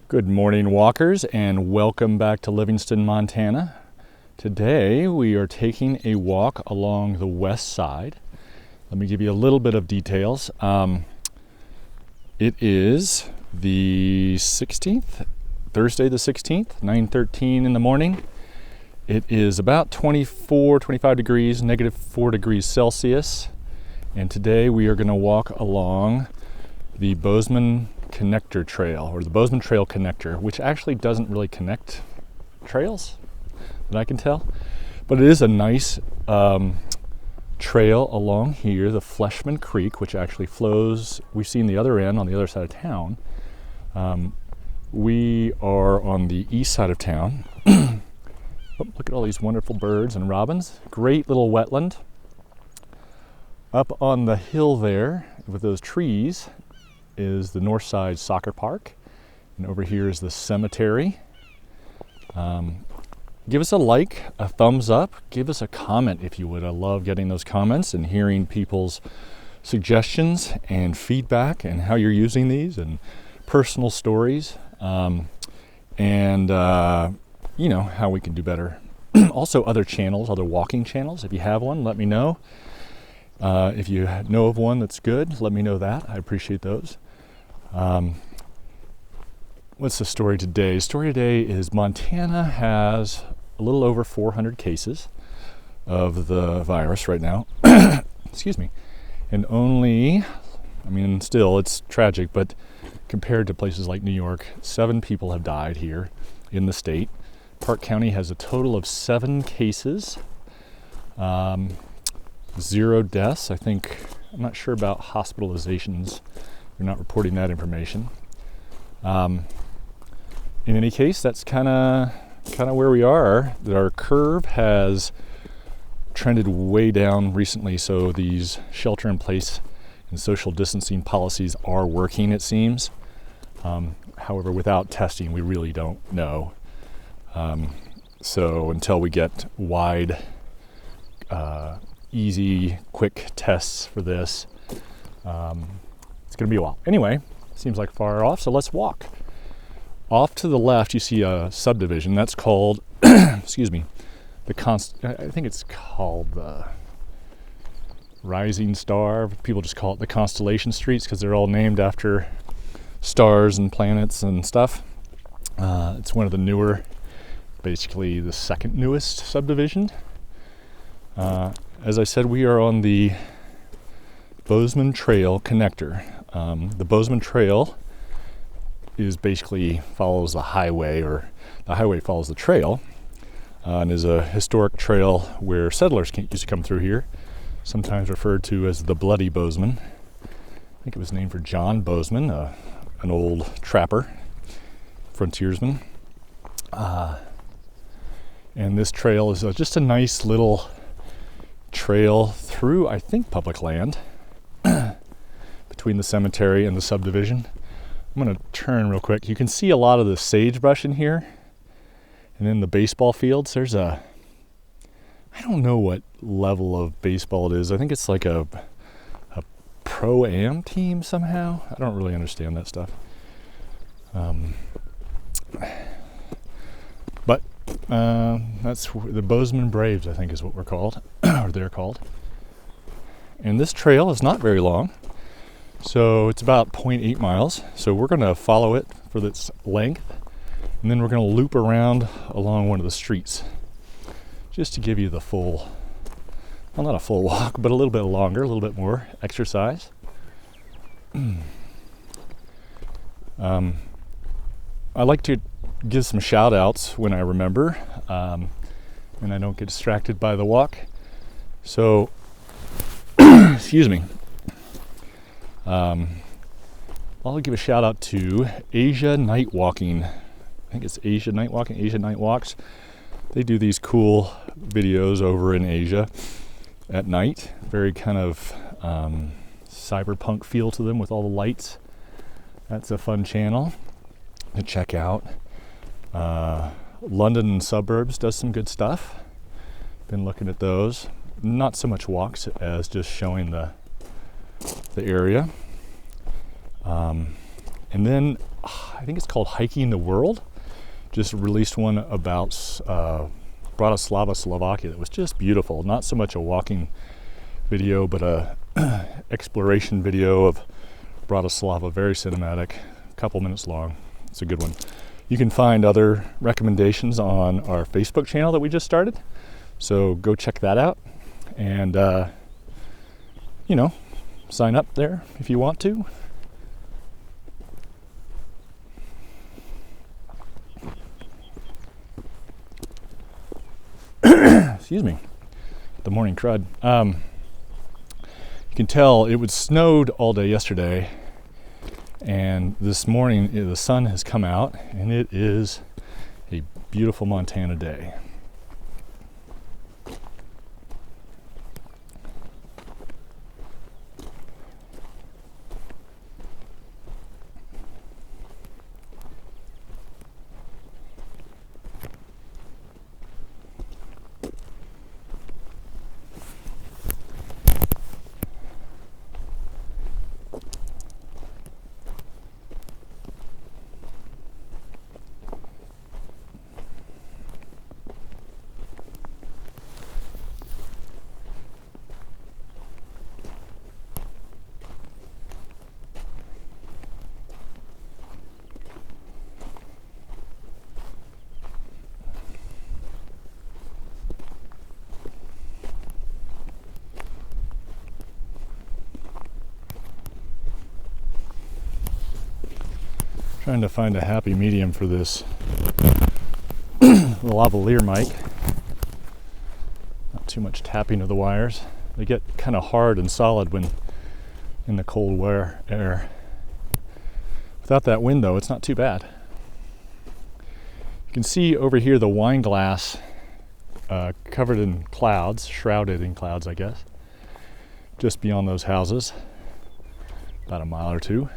Good morning, walkers, and welcome back to Livingston, Montana. Today we are taking a walk along the west side. Let me give you a little bit of details. It is the 16th, Thursday the 16th, 9:13 in the morning. It is about 25 degrees, -4 degrees Celsius. And today we are going to walk along the Bozeman Connector Trail, or the Bozeman Trail Connector, which actually doesn't really connect trails that I can tell, but it is a nice trail along here, the Fleshman Creek, which actually flows. We've seen the other end on the other side of town. We are on the east side of town. Oh, look at all these wonderful birds and robins. Great little wetland. Up on the hill there with those trees is the Northside soccer park, and over here is the cemetery. Give us a like, a thumbs up, give us a comment if you would. I love getting those comments and hearing people's suggestions and feedback and how you're using these and personal stories, and you know, how we can do better. Also other channels, other walking channels. If you have one, let me know. If you know of one that's good, let me know that. I appreciate those. What's the story today? The story today is Montana has a little over 400 cases of the virus right now. Excuse me. And only, I mean, still, it's tragic, but compared to places like New York, 7 people have died here in the state. Park County has a total of 7 cases. 0 deaths. I think, I'm not sure about hospitalizations. They're not reporting that information. In any case, that's kind of where we are. Our curve has trended way down recently, so these shelter-in-place and social distancing policies are working, it seems. However, without testing, we really don't know. So until we get wide, easy, quick tests for this, it's going to be a while. Anyway, seems like far off, so let's walk. Off to the left, you see a subdivision. That's called, excuse me, I think it's called the Rising Star. People just call it the Constellation Streets because they're all named after stars and planets and stuff. It's one of the newer, basically the second newest subdivision. As I said, we are on the Bozeman Trail Connector. The Bozeman Trail is basically follows the highway, or the highway follows the trail, and is a historic trail where settlers used to come through here, sometimes referred to as the Bloody Bozeman. I think it was named for John Bozeman, an old trapper, frontiersman. And this trail is just a nice little trail through, I think, public land between the cemetery and the subdivision. I'm going to turn real quick. You can see a lot of the sagebrush in here, and then the baseball fields. There's I don't know what level of baseball it is. I think it's like a pro-am team somehow. I don't really understand that stuff. But that's the Bozeman Braves, I think, is what we're called, or they're called. And this trail is not very long, so it's about 0.8 miles. So we're going to follow it for its length, and then we're going to loop around along one of the streets, just to give you the full, well, not a full walk, but a little bit longer, a little bit more exercise. I like to give some shout outs when I remember, and I don't get distracted by the walk. So, excuse me. I'll give a shout out to Asia Night Walking. I think it's Asia Night Walking, Asia Night Walks. They do these cool videos over in Asia at night. Very kind of cyberpunk feel to them with all the lights. That's a fun channel to check out. London and Suburbs does some good stuff. Been looking at those. Not so much walks as just showing the area. And then I think it's called Hiking the World, just released one about Bratislava, Slovakia. That was just beautiful. Not so much a walking video, but a exploration video of Bratislava. Very cinematic, a couple minutes long. It's a good one. You can find other recommendations on our Facebook channel that we just started, so go check that out, and sign up there if you want to. Excuse me, the morning crud. You can tell it was snowed all day yesterday, and this morning the sun has come out, and it is a beautiful Montana day. Trying to find a happy medium for this lavalier mic. Not too much tapping of the wires. They get kind of hard and solid when in the cold air. Without that wind though, it's not too bad. You can see over here the wine glass covered in clouds, shrouded in clouds, I guess, just beyond those houses, about a mile or two.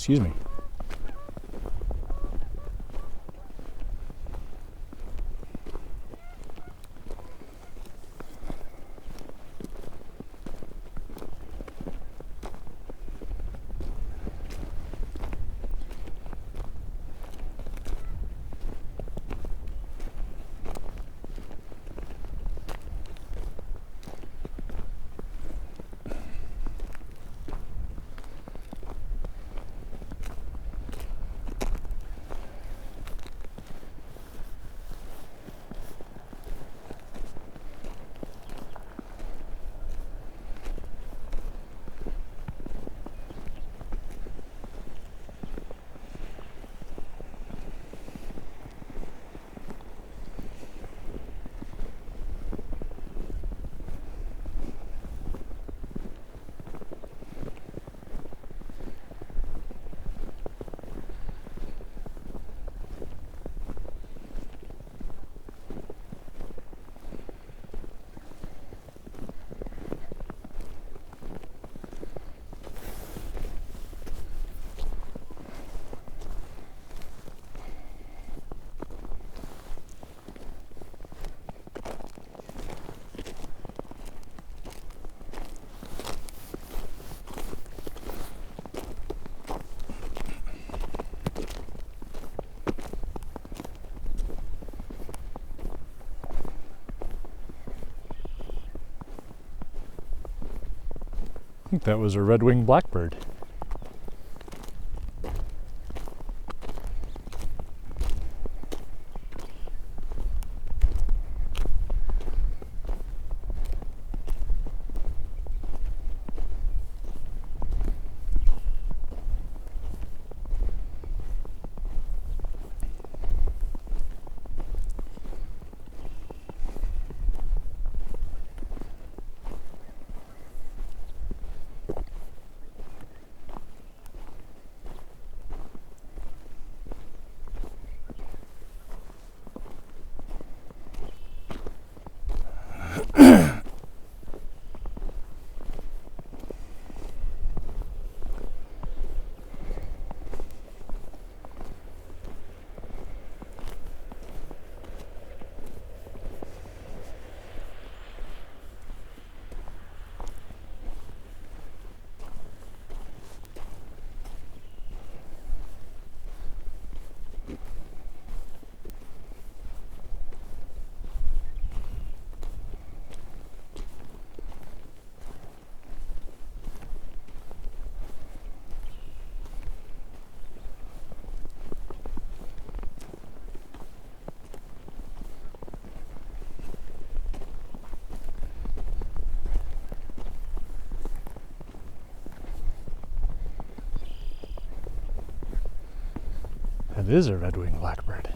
Excuse me. I think that was a red-winged blackbird. That is a red-winged blackbird.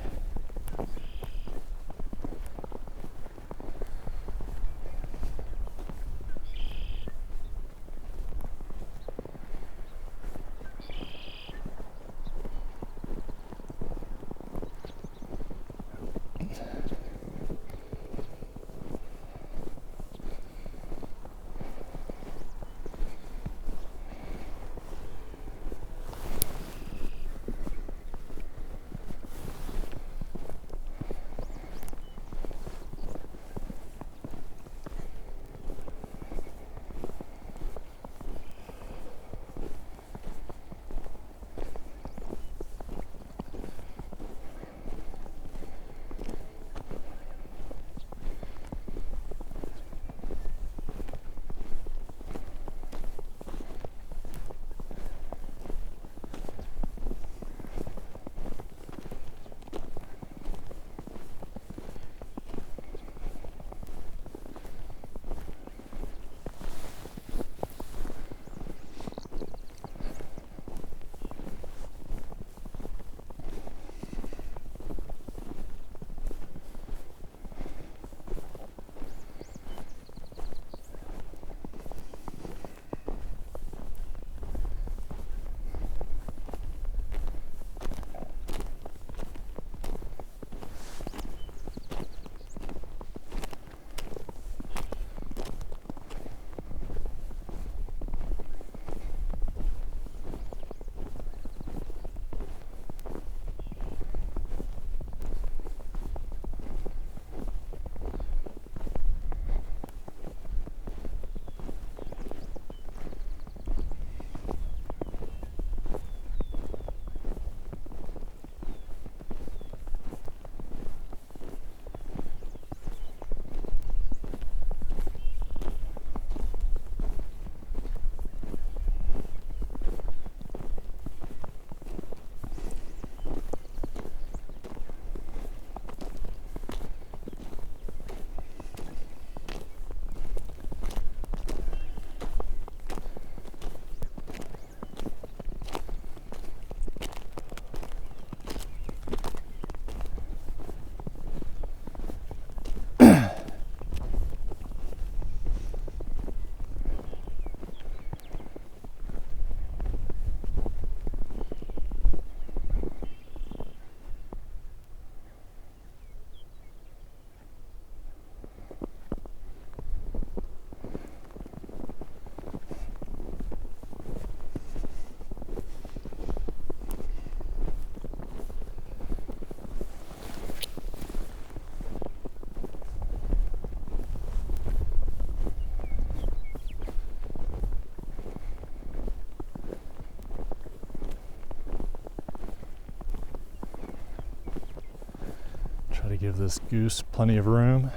Gotta give this goose plenty of room.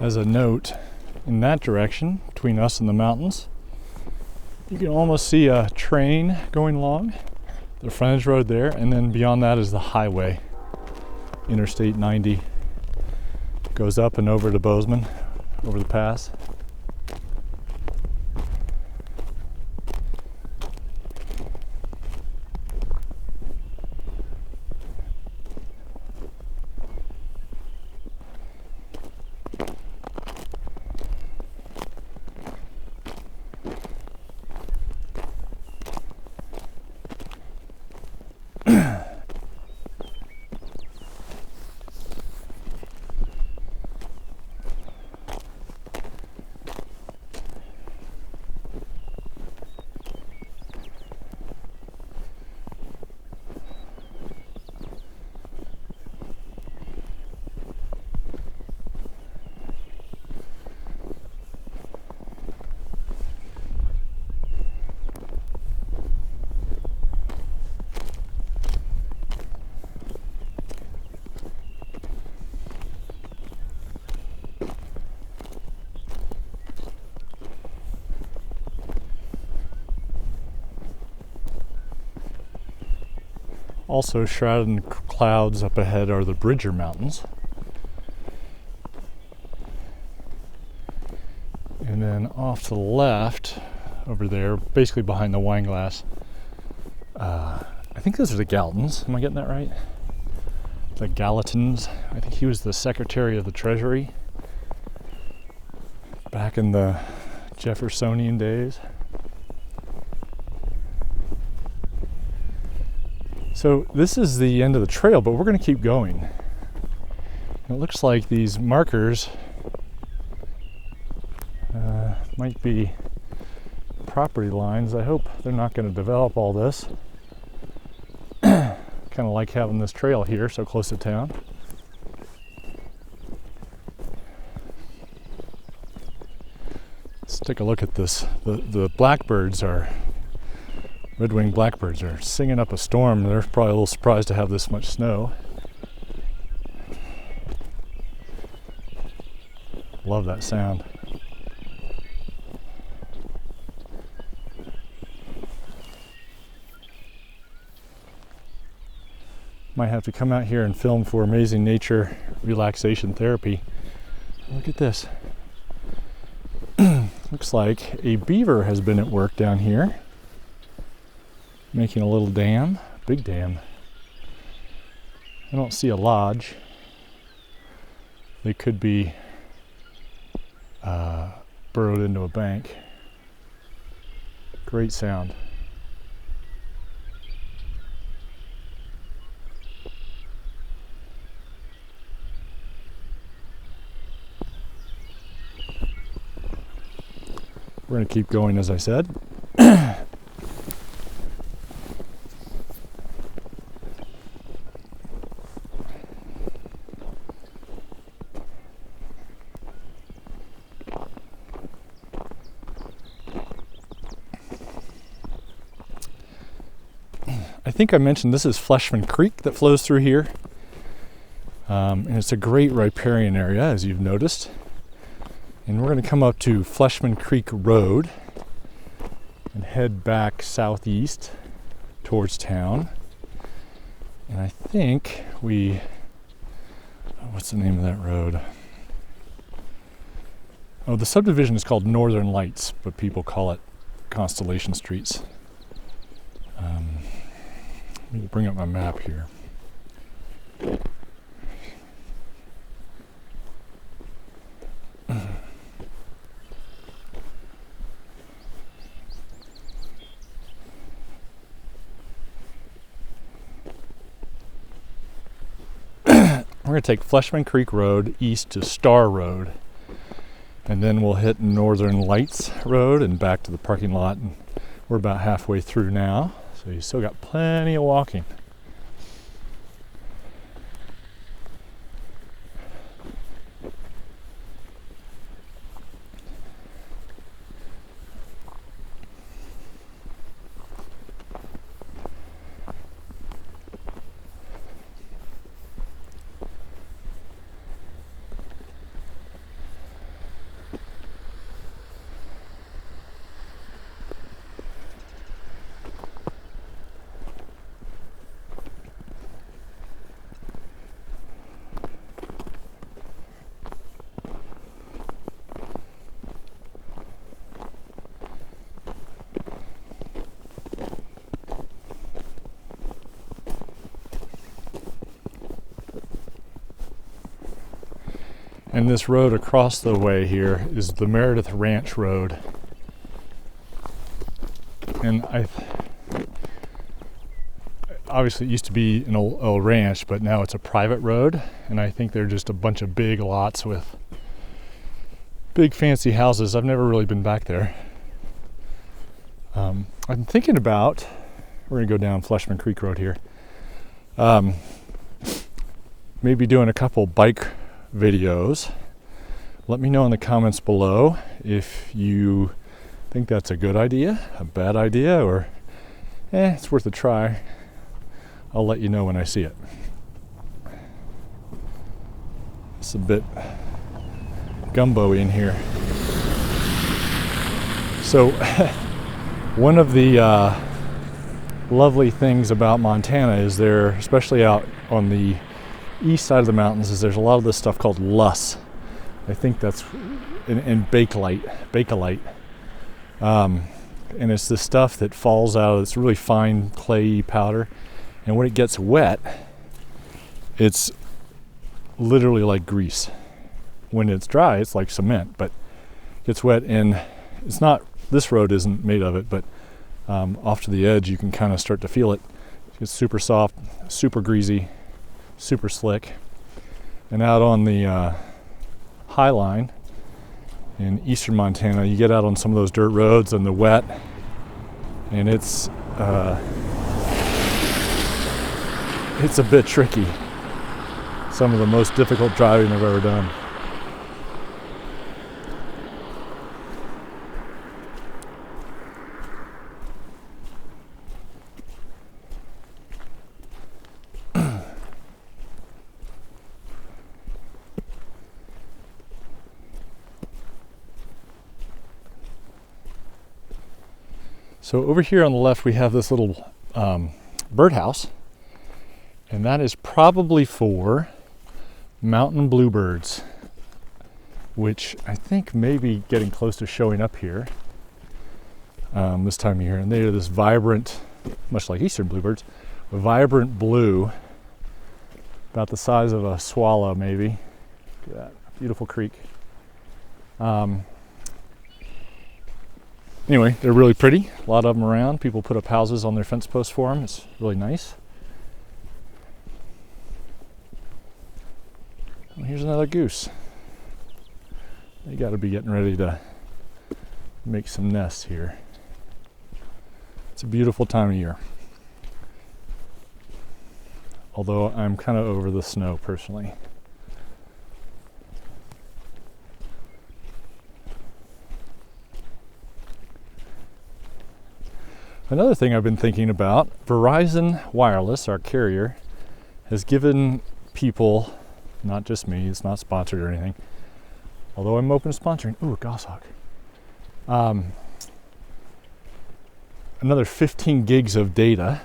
As a note, in that direction, between us and the mountains, you can almost see a train going along the frontage road there, and then beyond that is the highway. Interstate 90 goes up and over to Bozeman, over the pass. Also shrouded in clouds up ahead are the Bridger Mountains. And then off to the left, over there, basically behind the wine glass, I think those are the Galtons. Am I getting that right? The Gallatons. I think he was the Secretary of the Treasury back in the Jeffersonian days. So this is the end of the trail, but we're going to keep going. It looks like these markers might be property lines. I hope they're not going to develop all this. Kind of like having this trail here so close to town. Let's take a look at this. The blackbirds are red-winged blackbirds are singing up a storm. They're probably a little surprised to have this much snow. Love that sound. Might have to come out here and film for Amazing Nature Relaxation Therapy. Look at this. Looks like a beaver has been at work down here, making a little dam, big dam. I don't see a lodge. They could be burrowed into a bank. Great sound. We're going to keep going, as I said. I think I mentioned this is Fleshman Creek that flows through here. And it's a great riparian area, as you've noticed. And we're going to come up to Fleshman Creek Road and head back southeast towards town. And I think what's the name of that road? Oh, the subdivision is called Northern Lights, but people call it Constellation Streets. Let me bring up my map here. We're going to take Fleshman Creek Road east to Star Road, and then we'll hit Northern Lights Road and back to the parking lot. And we're about halfway through now, so you still got plenty of walking. And this road across the way here is the Meredith Ranch Road. And obviously it used to be an old ranch, but now it's a private road. And I think they're just a bunch of big lots with big fancy houses. I've never really been back there. I'm thinking about, we're gonna go down Fleshman Creek Road here. Maybe doing a couple bike videos. Let me know in the comments below if you think that's a good idea, a bad idea, or it's worth a try. I'll let you know when I see it. It's a bit gumbo in here. So one of the lovely things about Montana is there, especially out on the east side of the mountains, is there's a lot of this stuff called loess. I think that's in bakelite. And it's the stuff that falls out. It's really fine clayey powder, and when it gets wet, it's literally like grease. When it's dry, it's like cement, but it gets wet, and it's not. This road isn't made of it, but off to the edge, you can kind of start to feel it. It's super soft, super greasy, super slick. And out on the High Line in eastern Montana, you get out on some of those dirt roads and the wet, and it's a bit tricky. Some of the most difficult driving I've ever done. So over here on the left, we have this little birdhouse, and that is probably for mountain bluebirds, which I think may be getting close to showing up here this time of year. And they are this vibrant, much like eastern bluebirds, a vibrant blue, about the size of a swallow maybe. Look at that, beautiful creek. Anyway, they're really pretty. A lot of them around. People put up houses on their fence posts for them. It's really nice. Well, here's another goose. They got to be getting ready to make some nests here. It's a beautiful time of year. Although I'm kind of over the snow personally. Another thing I've been thinking about, Verizon Wireless, our carrier, has given people, not just me, it's not sponsored or anything, although I'm open to sponsoring, ooh, goshawk, another 15 gigs of data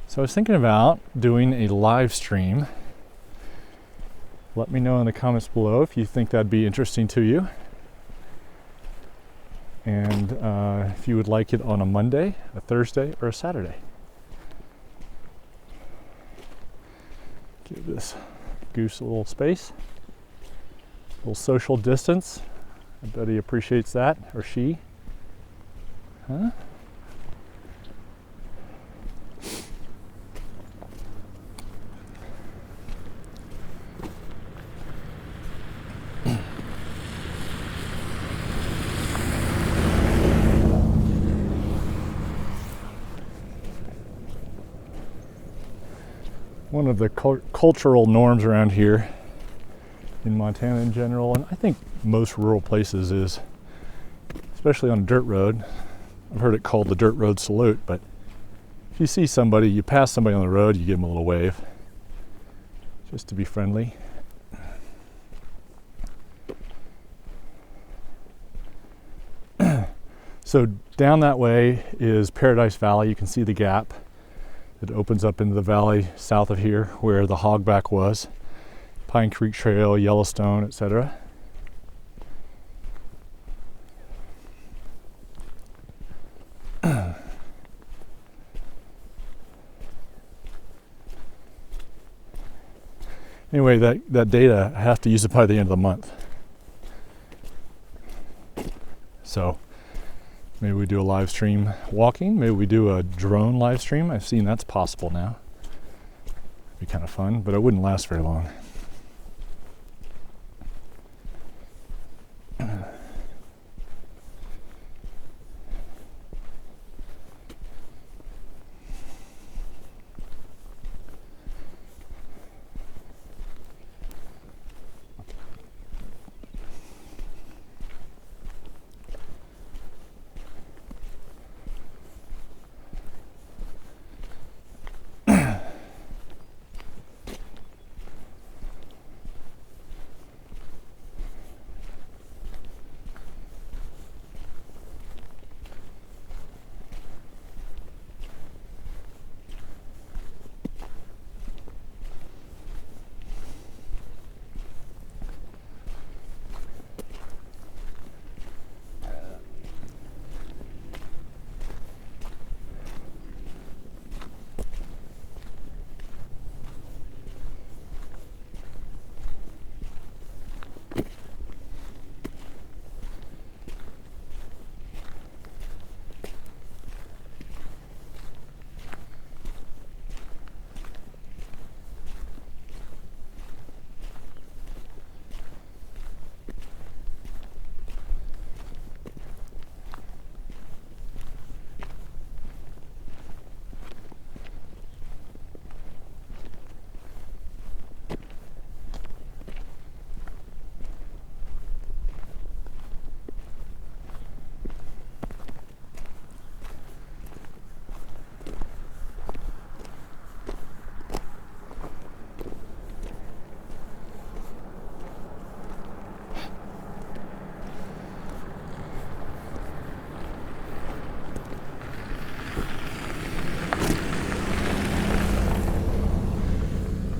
So I was thinking about doing a live stream. Let me know in the comments below if you think that'd be interesting to you. And if you would like it on a Monday, a Thursday, or a Saturday. Give this goose a little space. A little social distance. I bet he appreciates that, or she. Huh? One of the cultural norms around here in Montana in general, and I think most rural places, is, especially on a dirt road, I've heard it called the dirt road salute, but if you see somebody, you pass somebody on the road, you give them a little wave, just to be friendly. So down that way is Paradise Valley. You can see the gap. It opens up into the valley south of here where the hogback was. Pine Creek Trail, Yellowstone, etc. Anyway, that data, I have to use it by the end of the month. So maybe we do a live stream walking. Maybe we do a drone live stream. I've seen that's possible now. It'd be kind of fun, but it wouldn't last very long.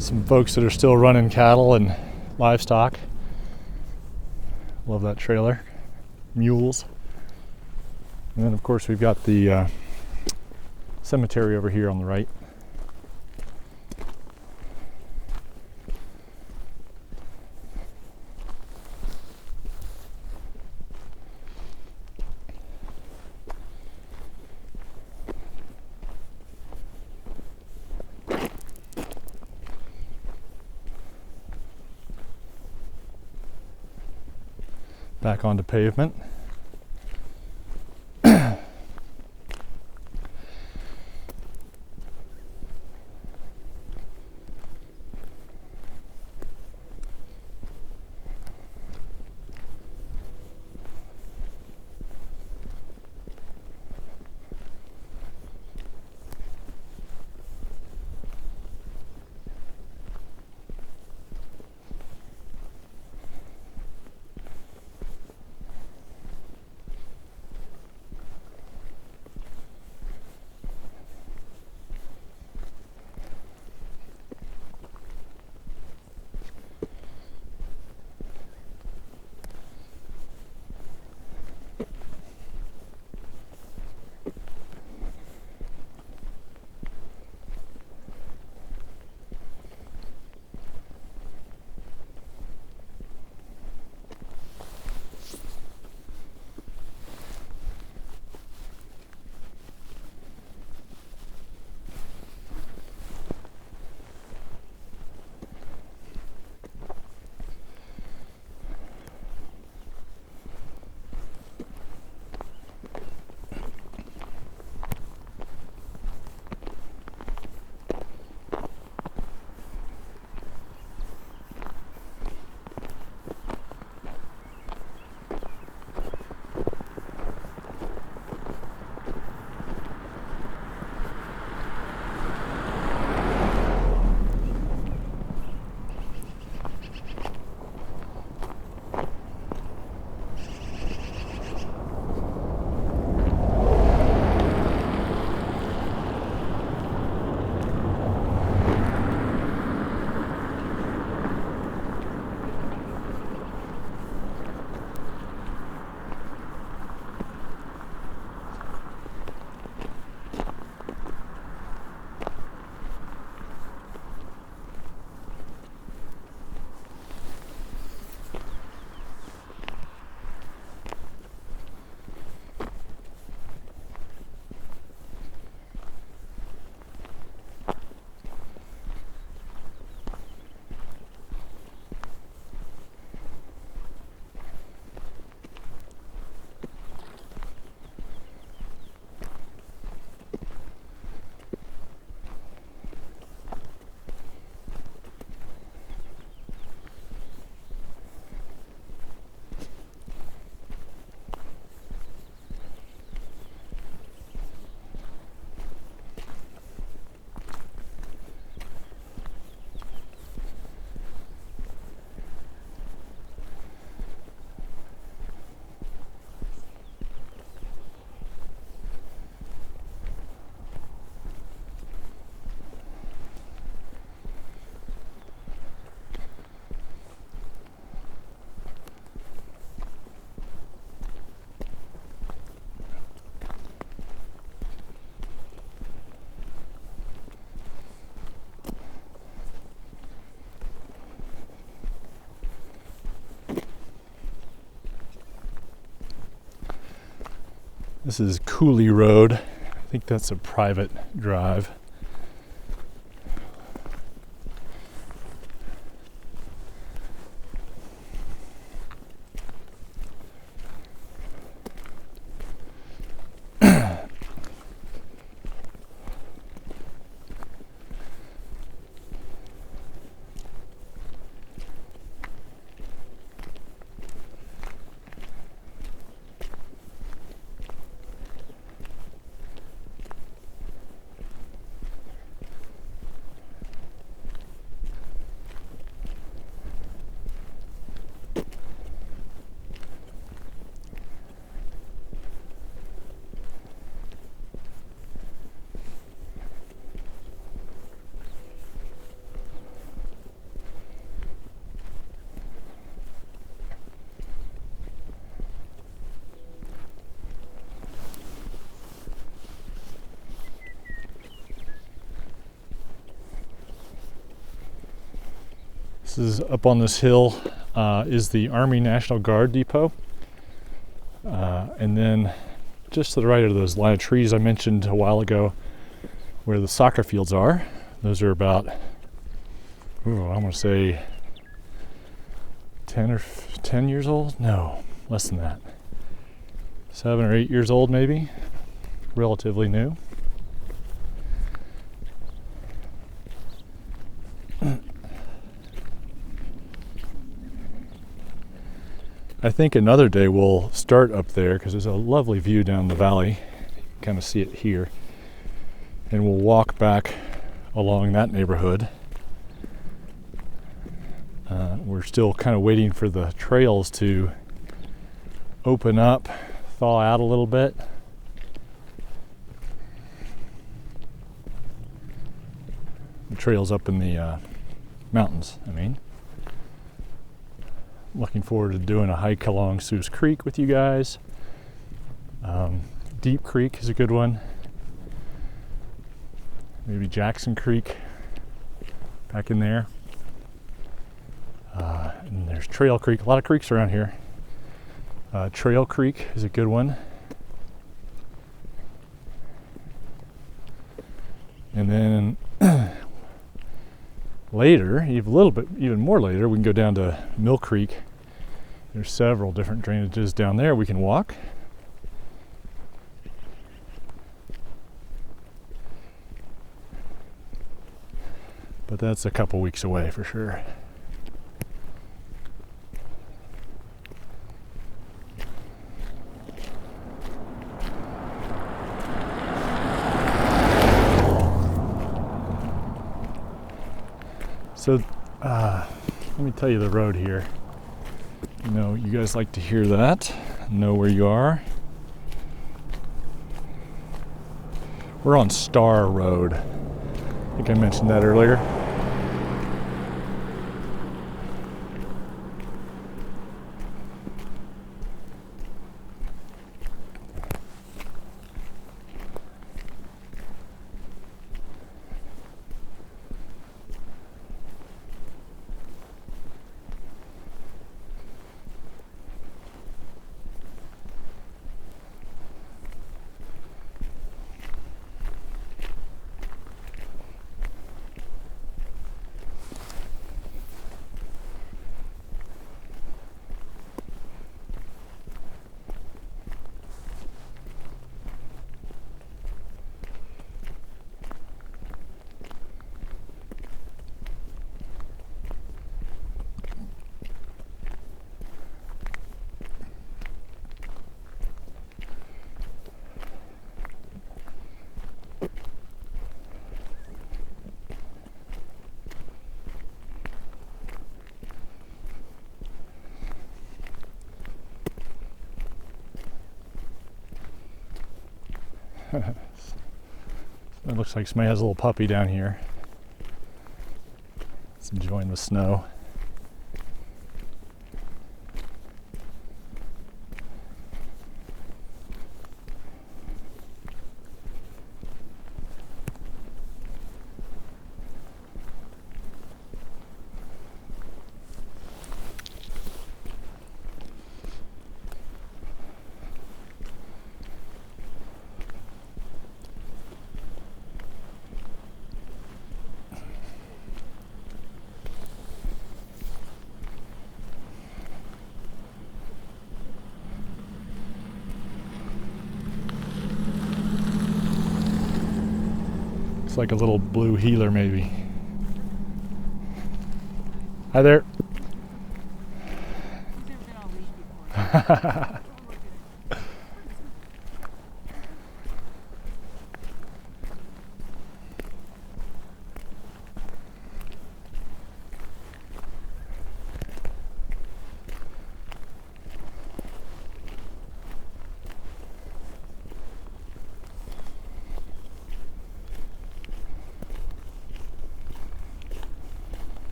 Some folks that are still running cattle and livestock. Love that trailer. Mules. And then of course we've got the cemetery over here on the right. Back onto pavement. This is Cooley Road. I think that's a private drive. This is up on this hill is the Army National Guard Depot. And then just to the right of those line of trees I mentioned a while ago where the soccer fields are, those are about, I want to say 10 years old? No, less than that. 7 or 8 years old maybe, relatively new. I think another day we'll start up there because there's a lovely view down the valley. You can kind of see it here. And we'll walk back along that neighborhood. We're still kind of waiting for the trails to open up, thaw out a little bit. The trails up in the mountains, I mean. Looking forward to doing a hike along Sioux Creek with you guys. Deep Creek is a good one. Maybe Jackson Creek back in there. And there's Trail Creek. A lot of creeks around here. Trail Creek is a good one. And then later, even more later, we can go down to Mill Creek. There's several different drainages down there we can walk. But that's a couple weeks away for sure. So, let me tell you the road here. You know, you guys like to hear that, know where you are. We're on Star Road. I think I mentioned that earlier. It looks like somebody has a little puppy down here. It's enjoying the snow. Looks like a little blue heeler maybe. Hi there. He's never been on a leash before.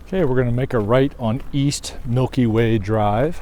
Okay, we're going to make a right on East Milky Way Drive.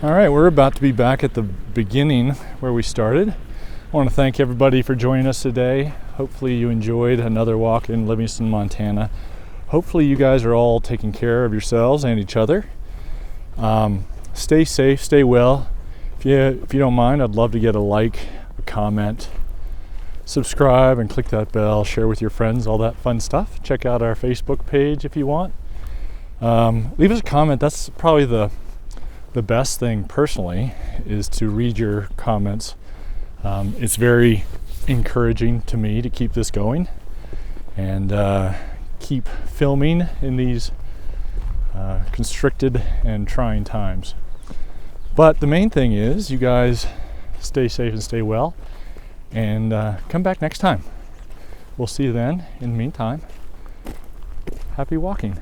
All right, we're about to be back at the beginning where we started. I want to thank everybody for joining us today. Hopefully you enjoyed another walk in Livingston, Montana. Hopefully you guys are all taking care of yourselves and each other. Stay safe, stay well. If you don't mind, I'd love to get a like, a comment, subscribe, and click that bell, share with your friends, all that fun stuff. Check out our Facebook page if you want. Leave us a comment. That's probably the best thing personally, is to read your comments. It's very encouraging to me to keep this going and keep filming in these constricted and trying times. But the main thing is you guys stay safe and stay well, and come back next time. We'll see you then. In the meantime, happy walking.